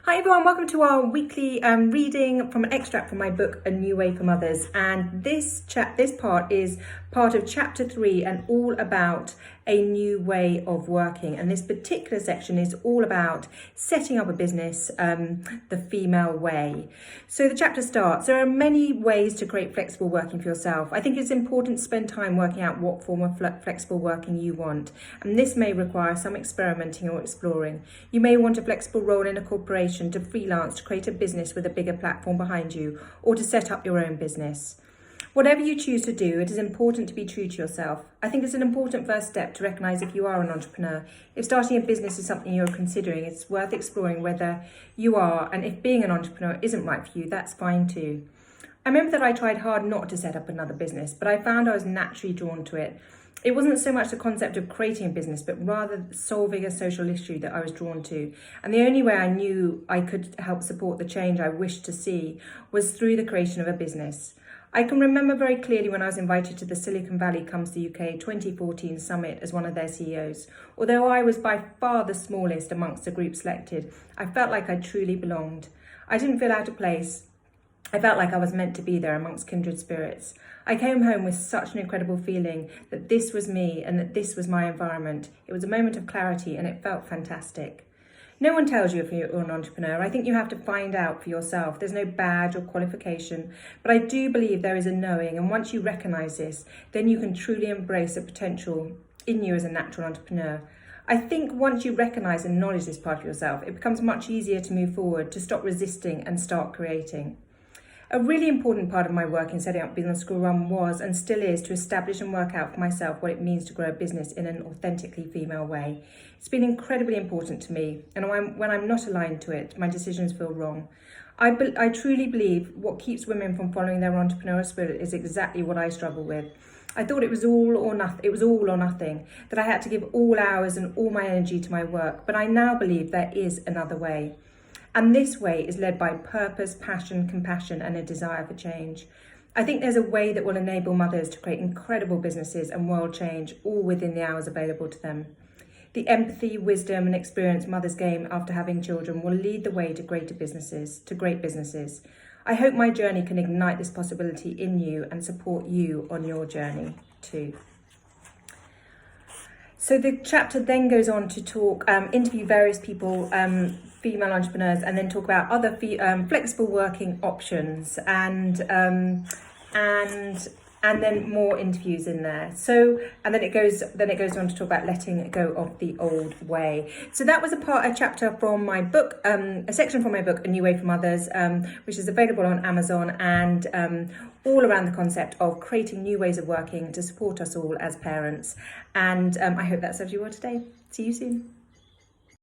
Hi everyone, welcome to our weekly reading from an extract from my book, A New Way for Mothers. And this part is part of chapter 3 and all about a new way of working. And this particular section is all about setting up a business the female way. So the chapter starts, there are many ways to create flexible working for yourself. I think it's important to spend time working out what form of flexible working you want. And this may require some experimenting or exploring. You may want a flexible role in a corporation, to freelance, to create a business with a bigger platform behind you, or to set up your own business. Whatever you choose to do, it is important to be true to yourself. I think it's an important first step to recognise if you are an entrepreneur. If starting a business is something you're considering, it's worth exploring whether you are, and if being an entrepreneur isn't right for you, that's fine too. I remember that I tried hard not to set up another business, but I found I was naturally drawn to it. It wasn't so much the concept of creating a business, but rather solving a social issue that I was drawn to. And the only way I knew I could help support the change I wished to see was through the creation of a business. I can remember very clearly when I was invited to the Silicon Valley Comes to UK 2014 summit as one of their CEOs. Although I was by far the smallest amongst the group selected, I felt like I truly belonged. I didn't feel out of place. I felt like I was meant to be there amongst kindred spirits. I came home with such an incredible feeling that this was me and that this was my environment. It was a moment of clarity and it felt fantastic. No one tells you if you're an entrepreneur. I think you have to find out for yourself. There's no badge or qualification, but I do believe there is a knowing, and once you recognise this, then you can truly embrace the potential in you as a natural entrepreneur. I think once you recognise and acknowledge this part of yourself, it becomes much easier to move forward, to stop resisting and start creating. A really important part of my work in setting up Business School Run was, and still is, to establish and work out for myself what it means to grow a business in an authentically female way. It's been incredibly important to me, and when I'm not aligned to it, my decisions feel wrong. I truly believe what keeps women from following their entrepreneurial spirit is exactly what I struggle with. I thought it was all or nothing, that I had to give all hours and all my energy to my work, but I now believe there is another way. And this way is led by purpose, passion, compassion, and a desire for change. I think there's a way that will enable mothers to create incredible businesses and world change, all within the hours available to them. The empathy, wisdom, and experience mothers gain after having children will lead the way to great businesses. I hope my journey can ignite this possibility in you and support you on your journey too. So the chapter then goes on to talk, interview various people, female entrepreneurs, and then talk about other flexible working options and then more interviews in there. So, and then it goes on to talk about letting go of the old way. So that was a chapter from my book, a section from my book, A New Way for Mothers, which is available on Amazon, and all around the concept of creating new ways of working to support us all as parents. And I hope that serves you well today. See you soon.